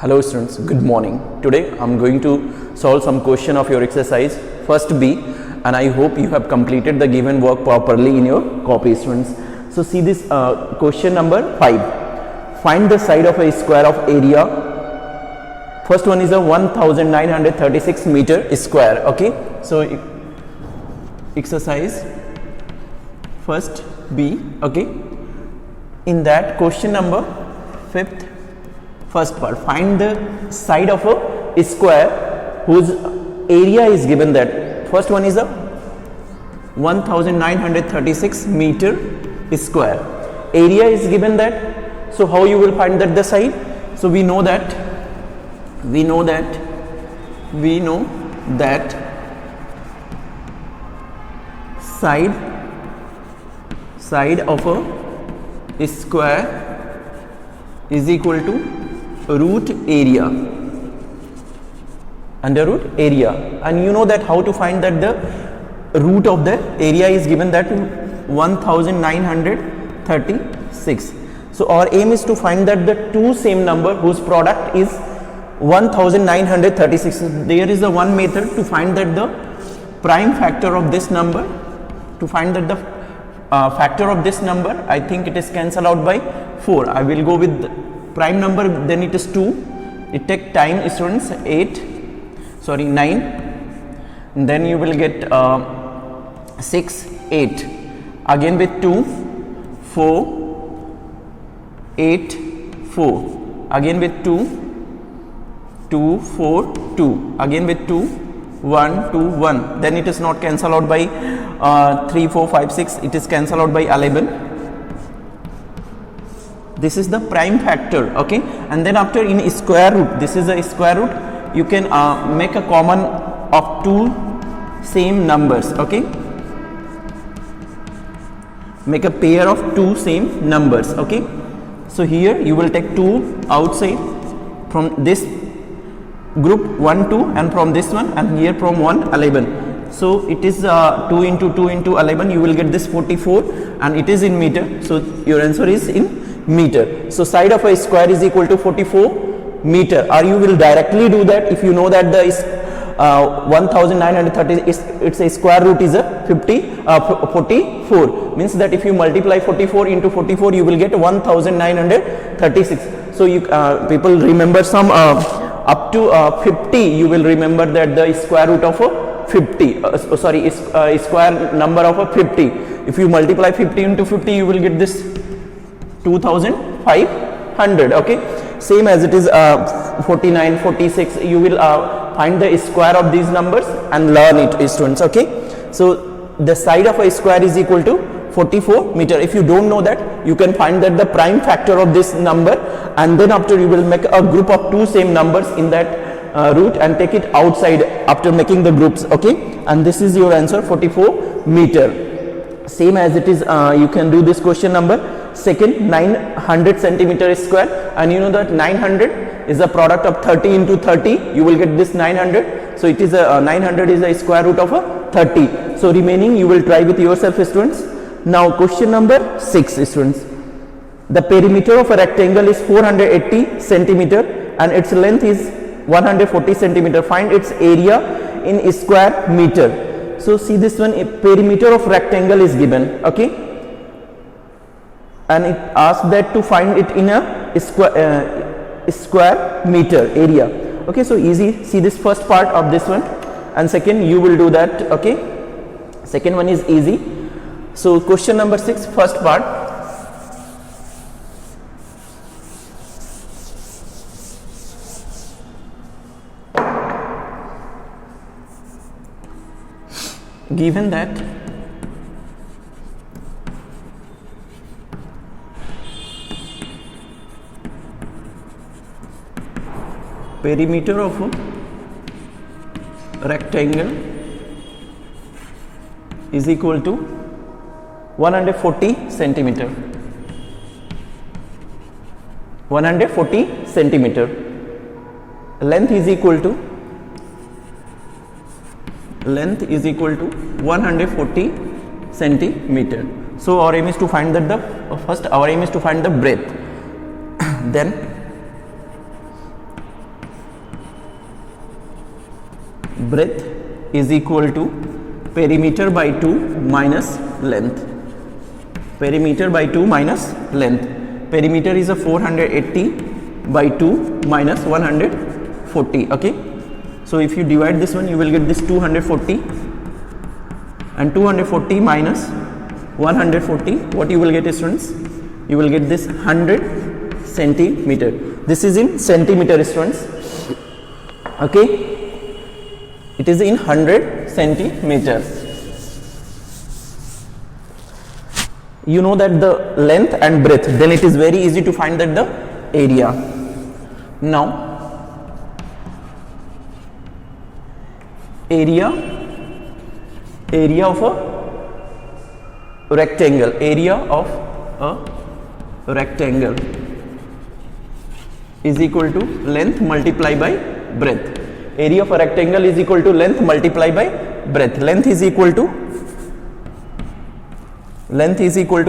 Hello students, good morning. Today I am going to solve some question of your exercise first B, and I hope you have completed the given work properly in your copy, students. So see this question number 5. Find the side of a square of area. First one is a 1936 meter square. Okay, so exercise first B. Okay, in that question number 5th first part, find the side of a square whose area is given. That first one is a 1936 meter square, area is given that. So how you will find that the side? So we know that side of a square is equal to root area, under root area, and you know that how to find that the root of the area is given that 1936. So our aim is to find that the two same number whose product is 1936. There is a one method to find that the prime factor of this number. To find that the factor of this number, I think it is cancelled out by 4. I will go with prime number, then it is 2. It take time, students, 9, and then you will get 6, 8, again with 2, 4, 8, 4, again with 2, 2, 4, 2, again with 2, 1, 2, 1, then it is not cancelled out by 3, 4, 5, 6, it is cancelled out by 11. This is the prime factor. Okay, and then after in square root, this is a square root, you can make a common of two same numbers. Okay, make a pair of two same numbers. Okay, so here you will take 2 outside from this group 1 2, and from this one, and here from 1 11. So it is 2 into 2 into 11, you will get this 44, and it is in meter, so your answer is in meter. So side of a square is equal to 44 meter, or you will directly do that if you know that the 1930 is its a square root is a 44, means that if you multiply 44 into 44 you will get 1936. So you people remember some up to 50, you will remember that the square root of a 50 square number of a 50, if you multiply 50 into 50 you will get this 2500. Okay, same as it is 49, 46, you will find the square of these numbers and learn it, students. Okay, so the side of a square is equal to 44 meter. If you don't know that, you can find that the prime factor of this number, and then after you will make a group of two same numbers in that root and take it outside after making the groups. Okay, and this is your answer, 44 meter. Same as it is, you can do this question number second, 900 centimeter square, and you know that 900 is a product of 30 into 30, you will get this 900. So it is a 900 is a square root of a 30. So remaining you will try with yourself, students. Now question number 6, students. The perimeter of a rectangle is 480 centimeter and its length is 140 centimeter. Find its area in square meter. So see this one, a perimeter of rectangle is given. Okay, and it asks that to find it in a square meter area. Okay, so easy. See this first part of this one, and second you will do that. Okay, second one is easy. So question number 6, first part. Given that perimeter of a rectangle is equal to 140 centimeter. 140 centimeter. Length is equal to 140 centimeter. So our aim is to find that the breadth. Then breadth is equal to perimeter by 2 minus length. Perimeter by 2 minus length. Perimeter is a 480 by 2 minus 140. Okay, so if you divide this one, you will get this 240, and 240 minus 140, what you will get, students? You will get this 100 centimeter. This is in centimeter, students. Okay, it is in 100 centimeter. You know that the length and breadth, then it is very easy to find that the area. Now area of a rectangle, area of a rectangle is equal to length multiplied by breadth. Area of a rectangle is equal to length multiplied by breadth. Length is equal to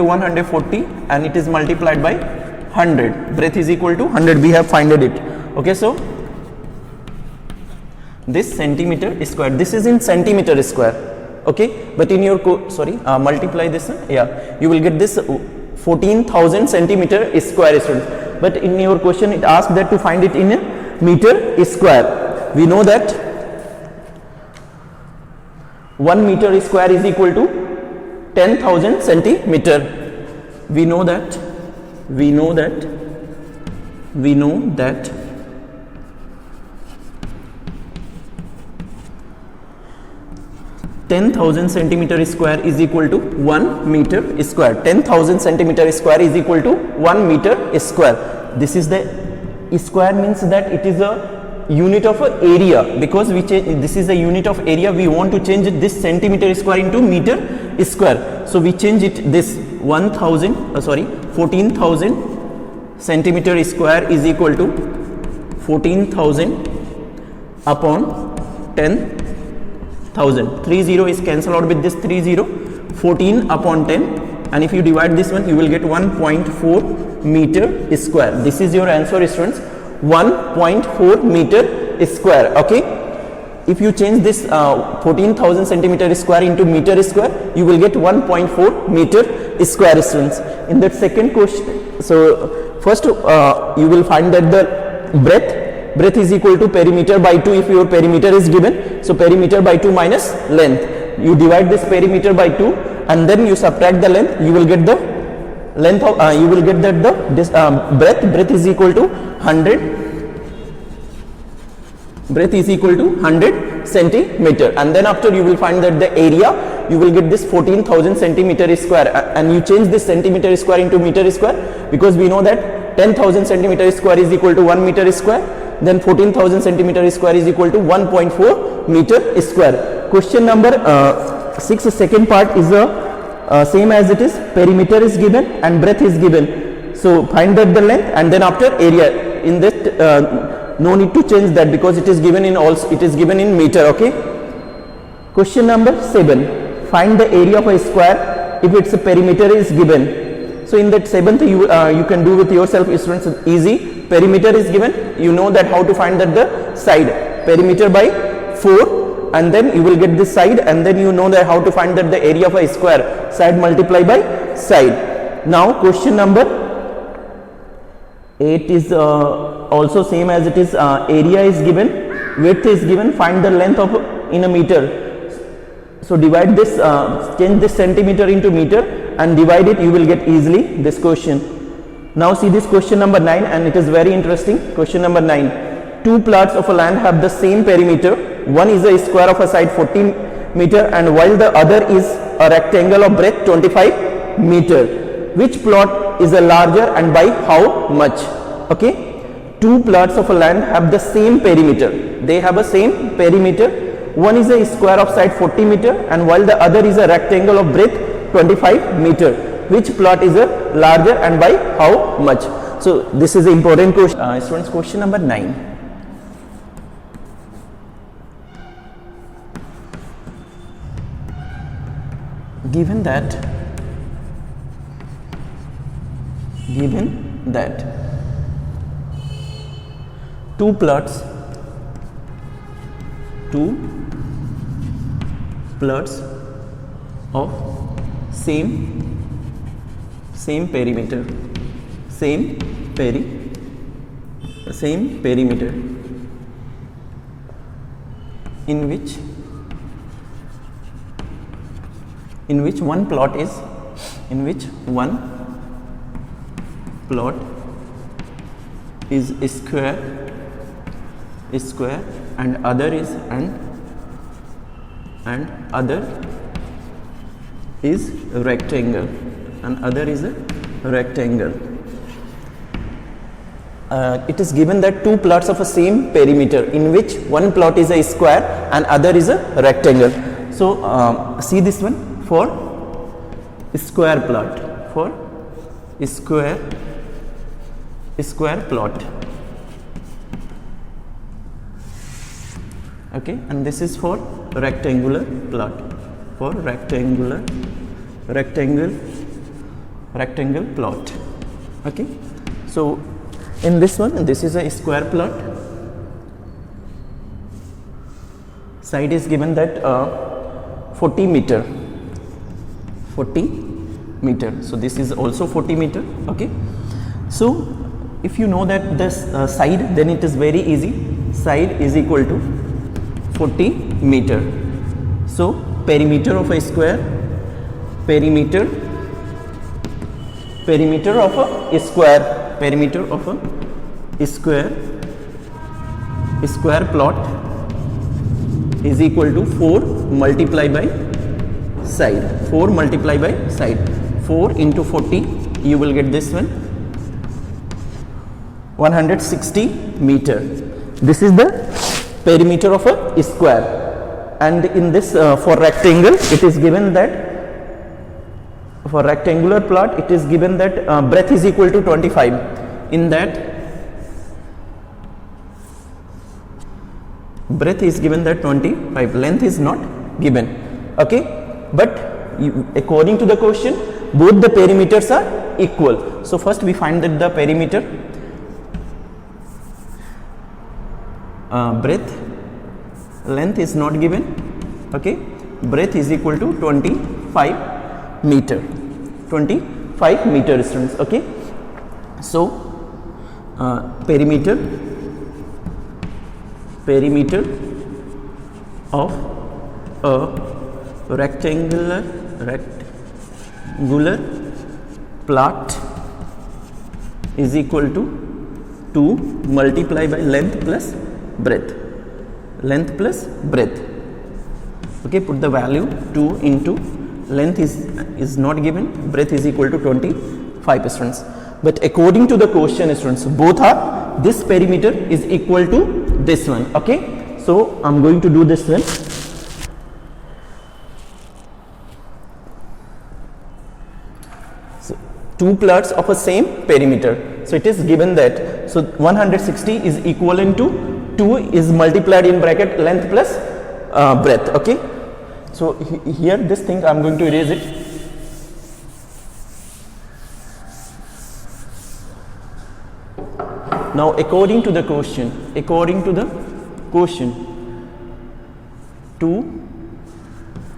140 and it is multiplied by 100. Breadth is equal to 100. We have finded it. Okay, so this centimeter square, this is in centimeter square. Okay, but in your multiply this, you will get this 14,000 centimeter square, students. But in your question it asks that to find it in a meter square. We know that 1 meter square is equal to 10,000 centimeter. We know that 10,000 centimeter square is equal to 1 meter square. 10,000 centimeter square is equal to 1 meter square. This is the square, means that it is a unit of a area, because we change, this is a unit of area, we want to change this centimeter square into meter square. So we change it, this 14,000 centimeter square is equal to 14,000 upon 10,000. 30 is cancelled out with this 30, 14 upon 10, and if you divide this one, you will get 1.4 meter square. This is your answer, students. 1.4 meter square. Okay, if you change this 14,000 centimeter square into meter square, you will get 1.4 meter square, students. In that second question, so first you will find that the breadth is equal to perimeter by 2 if your perimeter is given. So perimeter by 2 minus length. You divide this perimeter by 2 and then you subtract the length. You will get the length of you will get that the breadth is equal to 100. Breadth is equal to 100 centimeter, and then after you will find that the area, you will get this 14,000 centimeter square, and you change this centimeter square into meter square, because we know that 10,000 centimeter square is equal to 1 meter square, then 14,000 centimeter square is equal to 1.4 meter square. Question number 6, second part is same as it is. Perimeter is given and breadth is given. So find that the length, and then after area. In that no need to change that, because it is given in meter. Okay. Question number 7. Find the area of a square if its perimeter is given. So in that 7th you can do with yourself, students. Easy. Perimeter is given. You know that how to find that the side. Perimeter by 4, and then you will get this side, and then you know that how to find that the area of a square. Side multiply by side. Now question number 8 is also same as it is. Area is given, width is given, find the length of in a meter. So divide this, change this centimeter into meter and divide it, you will get easily this question. Now see this question number 9, and it is very interesting. Question number 9. Two plots of a land have the same perimeter. One is a square of a side 40 meter, and while the other is a rectangle of breadth 25 meter. Which plot is a larger and by how much? Okay, two plots of a land have the same perimeter. They have a same perimeter. One is a square of side 40 meter, and while the other is a rectangle of breadth 25 meter. Which plot is a larger and by how much? So this is an important question. Students, question number 9. Given that two plots two plots of same perimeter, same perimeter, in which one plot is square and other is rectangle, it is given that two plots of a same perimeter in which one plot is a square and other is a rectangle. So see this one, for square plot, square plot, okay, and this is for rectangular plot, for rectangle plot, okay. So in this one, this is a square plot, side is given that 40 meter, so this is also 40 meter, okay. So if you know that this side, then it is very easy, side is equal to 40 meter. So perimeter of a square, perimeter of a square plot is equal to 4 multiplied by side, 4 into 40, you will get this one, 160 meter. This is the perimeter of a square. And in this for rectangle, it is given that for rectangular plot, it is given that breadth is equal to 25. In that, breadth is given that 25, length is not given, okay. But according to the question, both the perimeters are equal. So first we find that the perimeter, breadth, length is not given, okay, breadth is equal to 25 meter, students, okay. So perimeter of a rectangular plot is equal to 2 multiplied by length plus breadth, okay. Put the value 2 into length is not given, breadth is equal to 25, students. But according to the question, students, both are, this perimeter is equal to this one, okay. So I'm going to do this one. So two plots of a same perimeter, so it is given that, so 160 is equivalent to 2 is multiplied in bracket length plus breadth, okay. So here this thing I am going to erase it. Now according to the question, 2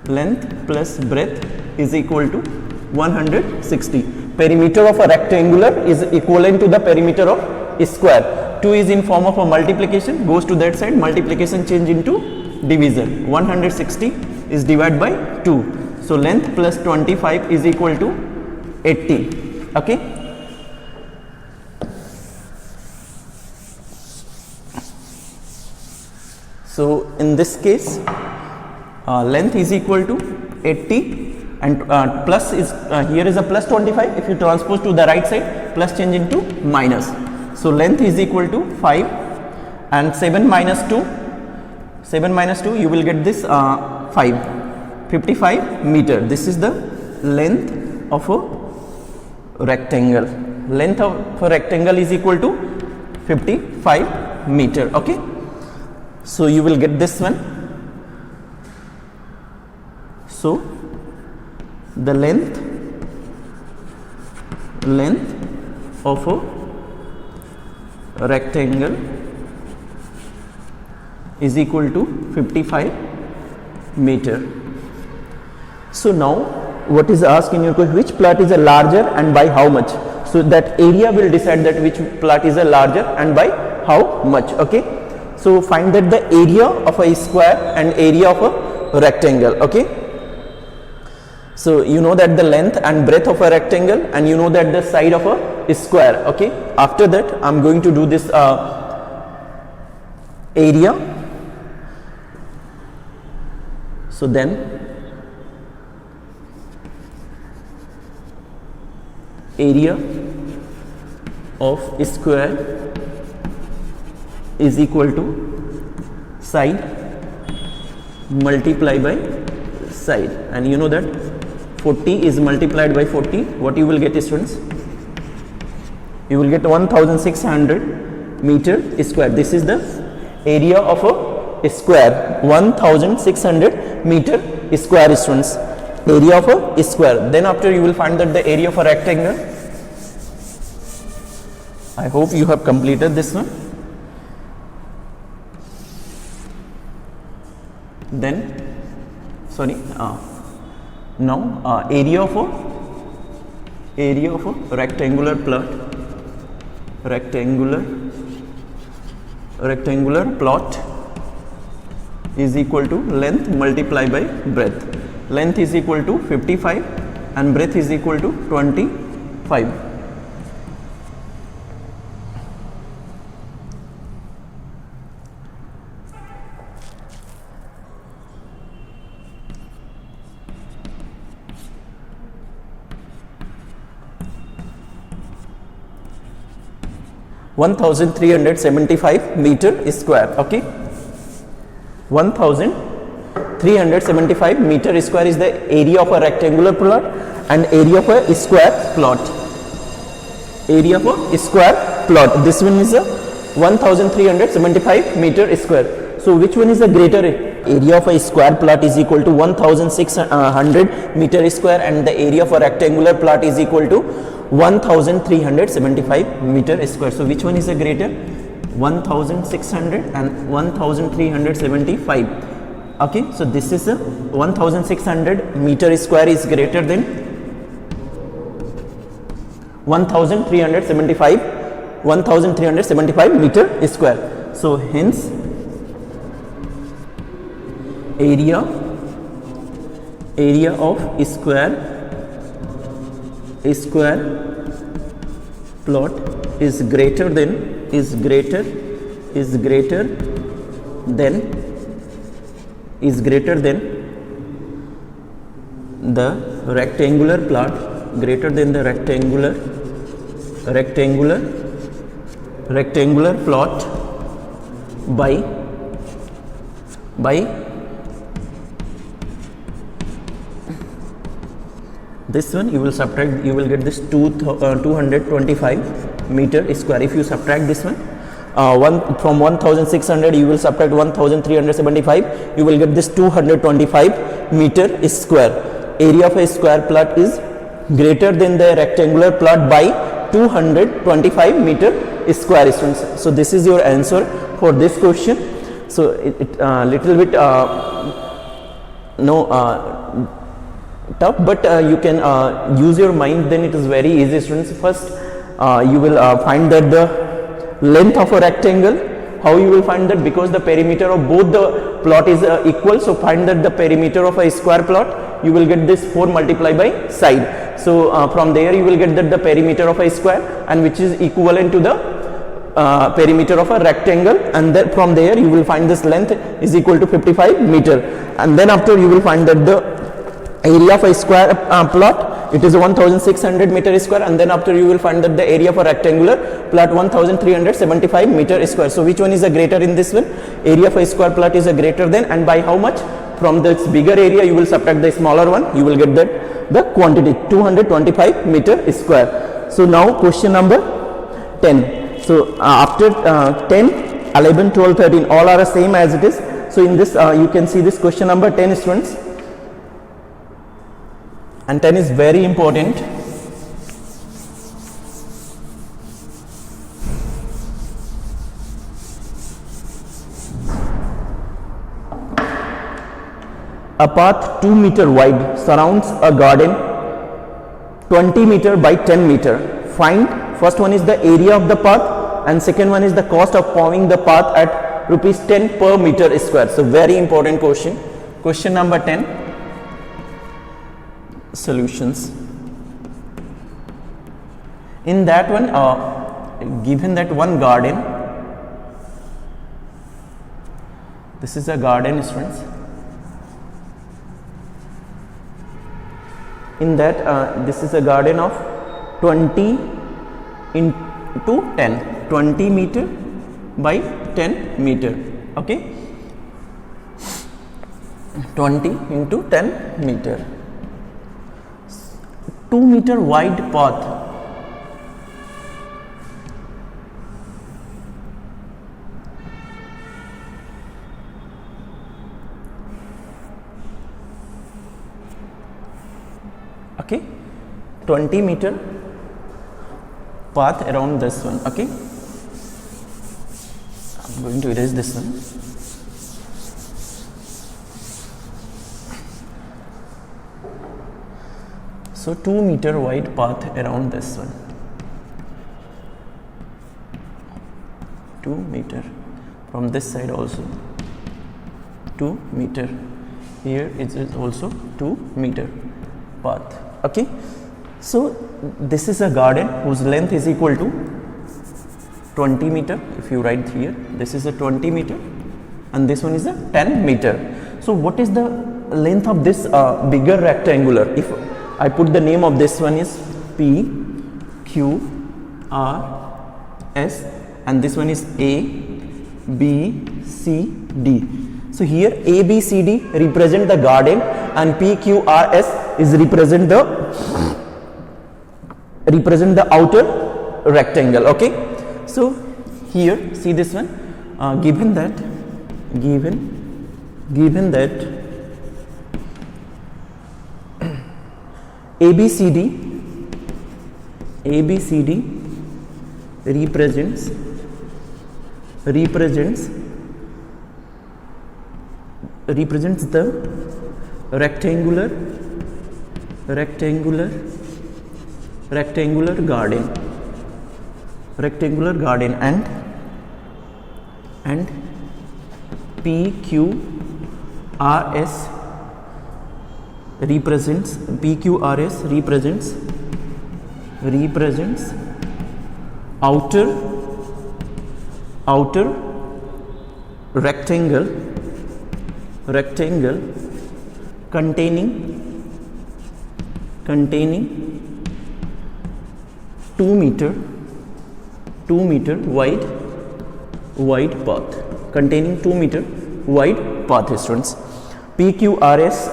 length plus breadth is equal to 160. Perimeter of a rectangular is equivalent to the perimeter of a square. 2 is in form of a multiplication, goes to that side, multiplication change into division. 160 is divided by 2. So length plus 25 is equal to 80, okay. So in this case, length is equal to 80 and plus is here is a plus 25. If you transpose to the right side, plus change into minus. So length is equal to 5 and 7 minus 2, you will get this 55 meter. This is the length of a rectangle. Length of a rectangle is equal to 55 meter, okay. So you will get this one. So the length of a rectangle is equal to 55 meter. So now what is asked in your question, which plot is a larger and by how much? So that area will decide that which plot is a larger and by how much. Okay, so find that the area of a square and area of a rectangle. Okay, so you know that the length and breadth of a rectangle, and you know that the side of a square. Okay, after that I'm going to do this area. So then area of square is equal to side multiply by side, and you know that 40 is multiplied by 40. What you will get, students? You will get 1600 meter square. This is the area of a square, 1600 meter square, students. Area of a square. Then after you will find that the area of a rectangle. I hope you have completed this one. Then sorry, now area of a rectangular plot, rectangular plot is equal to length multiplied by breadth. Length is equal to 55 and breadth is equal to 25. One 1375 meter square. Okay, 1375 meter square is the area of a rectangular plot and area of a square plot. Area of a square plot. This one is a 1375 meter square. So which one is the greater? Area of a square plot is equal to 1600 meter square, and the area of a rectangular plot is equal to 1375 meter square. So which one is the greater? 1600 and 1375. Okay, so this is a 1600 meter square is greater than 1375 meter square. So hence area of square plot is greater than the rectangular plot, greater than the rectangular plot by this one. You will subtract, you will get this 225 meter square. If you subtract this one, from 1600 you will subtract 1375, you will get this 225 meter square. Area of a square plot is greater than the rectangular plot by 225 meter square, students. So this is your answer for this question. So it little bit tough, but you can use your mind, then it is very easy, students. First you will find that the length of a rectangle. How you will find that? Because the perimeter of both the plot is equal, so find that the perimeter of a square plot, you will get this 4 multiplied by side. So from there you will get that the perimeter of a square, and which is equivalent to the perimeter of a rectangle, and then from there you will find this length is equal to 55 meter, and then after you will find that the area of a square plot, it is 1600 meter square, and then after you will find that the area of a rectangular plot 1375 meter square. So which one is the greater in this one? Area of a square plot is a greater than, and by how much? From this bigger area you will subtract the smaller one, you will get that the quantity 225 meter square. So now question number 10. So after 10, 11, 12, 13 all are the same as it is. So in this you can see this question number 10, students, and 10 is very important. a path 2 meter wide surrounds a garden 20 meter by 10 meter. Find, first one is the area of the path and second one is the cost of paving the path at rupees 10 per meter square. So very important question. Question number 10. Solutions. In that one, given that one garden, this is a garden, students. In that, this is a garden of 20 into 10, 20 meter by 10 meter. Okay, 20 into 10 meter. 2 meter wide path. Okay, 20 meter path around this one. Okay, I'm going to erase this one. So 2 meter wide path around this one. 2 meter from this side also 2 meter. Here it is also 2 meter path. Okay, so this is a garden whose length is equal to 20 meter. If you write here, this is a 20 meter and this one is a 10 meter. So what is the length of this bigger rectangular? If I put the name of this one is P, Q, R, S and this one is A, B, C, D. So here A, B, C, D represent the garden and P, Q, R, S is represent the outer rectangle. Okay, so here see this one, given that ABCD represents the rectangular garden and PQRS represents outer rectangle containing 2 meter wide path, containing 2 meter wide path, students. PQRS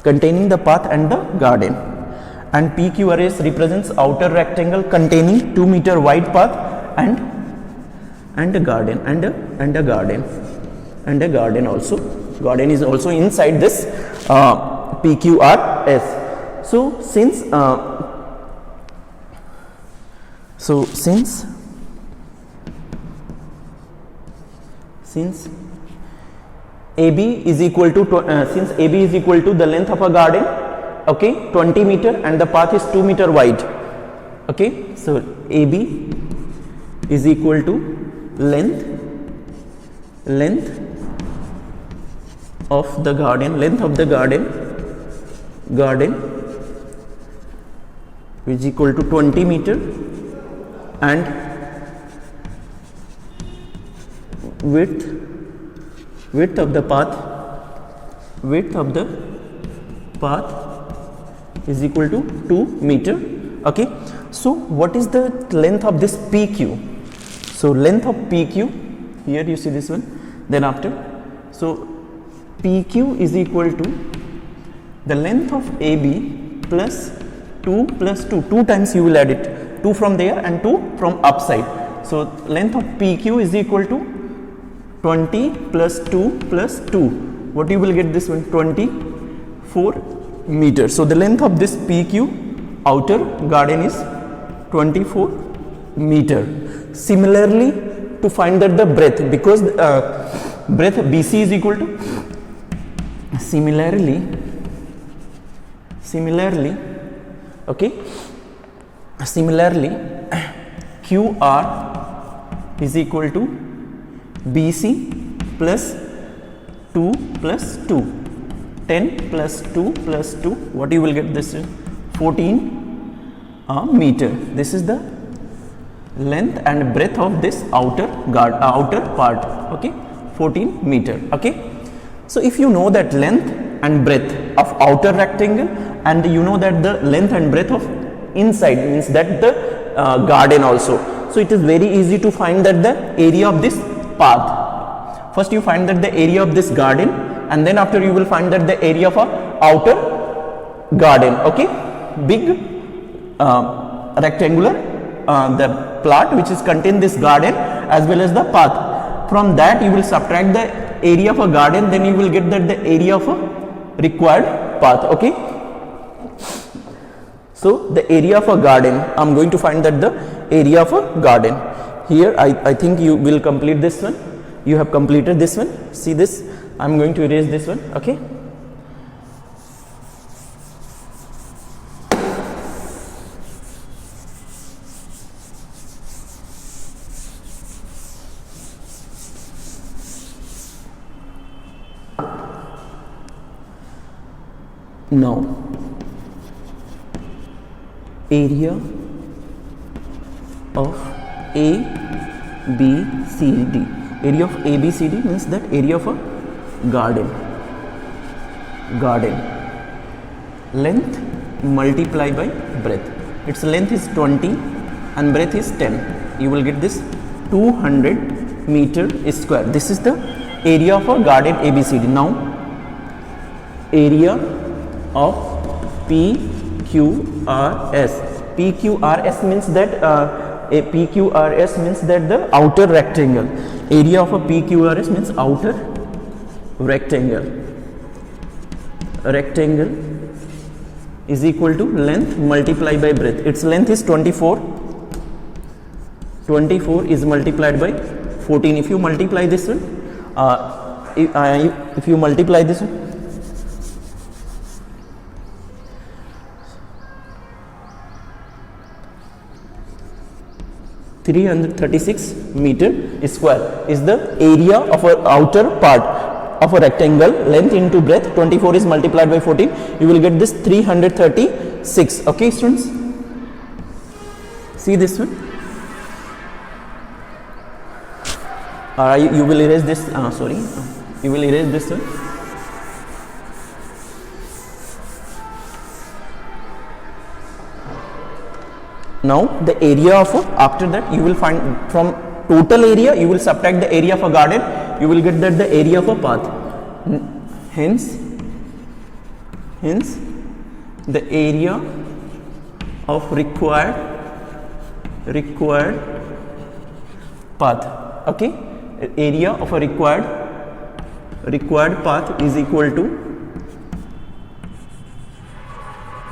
containing the path and the garden, and PQRS represents outer rectangle containing 2 meter wide path and a garden also. Garden is also inside this PQRS. So since AB is equal to the length of a garden, okay, 20 meter and the path is 2 meter wide. Okay, so AB is equal to length of the garden is equal to 20 meter and width of the path is equal to 2 meter. Okay, so what is the length of this PQ? So length of PQ, here you see this one, then after, so PQ is equal to the length of AB plus 2 times you will add it, 2 from there and 2 from upside. So length of PQ is equal to 20 plus 2 plus 2. What you will get this one? 24 meters. So the length of this PQ outer garden is 24 meter. Similarly, to find that the breadth, because breadth BC is equal to, similarly, okay, similarly QR is equal to BC plus 2 plus 2, 10 plus 2 plus 2, what you will get this, 14 meter. This is the length and breadth of this outer part, okay, 14 meter, okay. So if you know that length and breadth of outer rectangle, and you know that the length and breadth of inside, means that the garden also, so it is very easy to find that the area of this path. First you find that the area of this garden, and then after you will find that the area of a outer garden, okay, big rectangular the plot which is contain this garden as well as the path. From that you will subtract the area of a garden, then you will get that the area of a required path, okay. So the area of a garden, I am going to find that the area of a garden. Here I think you will complete this one. You have completed this one. See this, I am going to erase this one, okay. Now area of ABCD, area of ABCD means that area of a garden, length multiplied by breadth. Its length is 20 and breadth is 10. You will get this 200 meter square. This is the area of a garden ABCD. Now area of PQRS. PQRS means that PQRS means that the outer rectangle. Area of a PQRS means outer rectangle. Rectangle is equal to length multiplied by breadth. Its length is 24. 24 is multiplied by 14. If you multiply this one, if you multiply this one, 336 meter square is the area of a outer part of a rectangle. Length into breadth, 24 is multiplied by 14, you will get this 336, okay students. See this one, you will erase this, you will erase this one. Now the area of after that you will find from total area, you will subtract the area of a garden, you will get that the area of a path. Hence the area of required path, okay, area of a required path is equal to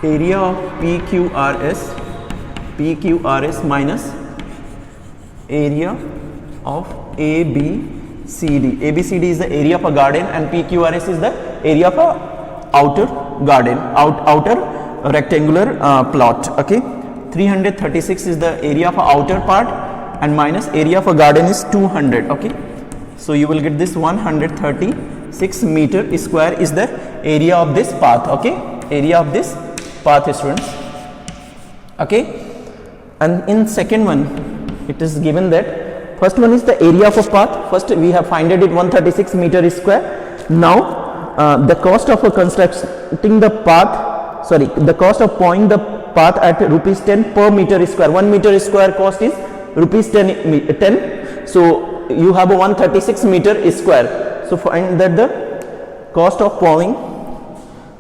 area of PQRS minus area of ABCD. ABCD is the area of a garden and PQRS is the area of a outer garden, outer rectangular plot, okay. 336 is the area of a outer part and minus area of a garden is 200, okay. So you will get this 136 meter square is the area of this path, okay, area of this path, students, okay. And in second one it is given that first one is the area of a path. First we have finded it 136 meter square. Now the cost of constructing the path, the cost of pouring the path at rupees 10 per meter square. 1 meter square cost is rupees 10. So you have a 136 meter square. So find that the cost of pouring.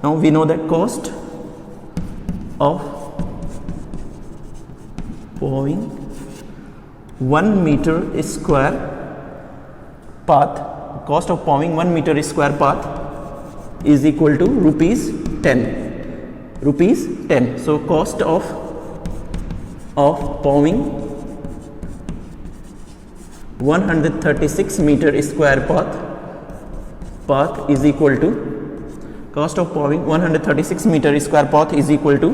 Now we know that cost of pouring 1 meter square path, cost of pouring 1 meter square path is equal to rupees 10. So cost of pouring 136 meter square path path is equal to cost of paving 136 meter square path is equal to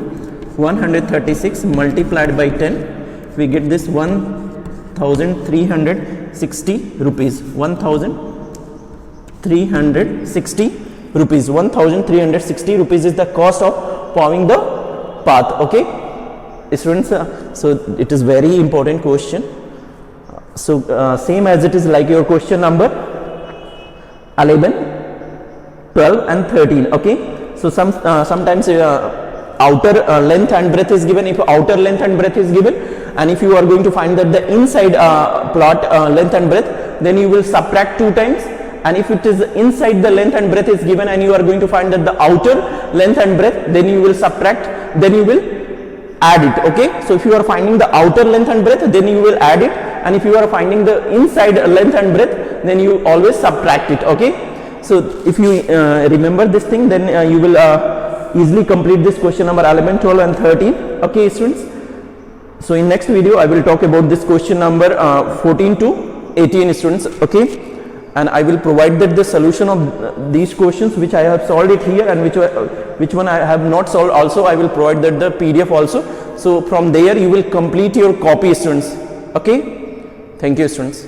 136 multiplied by 10. We get this 1360 rupees. 1360 rupees. 1360 rupees is the cost of paving the path. Okay, students. So it is very important question. So same as it is like your question number 11, 12 and 13. Okay, so sometimes outer length and breadth is given. If outer length and breadth is given, and if you are going to find that the inside plot length and breadth, then you will subtract 2 times. And if it is inside the length and breadth is given and you are going to find that the outer length and breadth, then you will subtract, then you will add it. Okay, so if you are finding the outer length and breadth, then you will add it, and if you are finding the inside length and breadth, then you always subtract it. Okay, so if you remember this thing, then you will easily complete this question number 11, 12 and 13. Okay students, so in next video I will talk about this question number 14 to 18 students. Okay, and I will provide that the solution of these questions which I have solved it here, and which one I have not solved also I will provide that the PDF also. So from there you will complete your copy students. Okay, thank you students.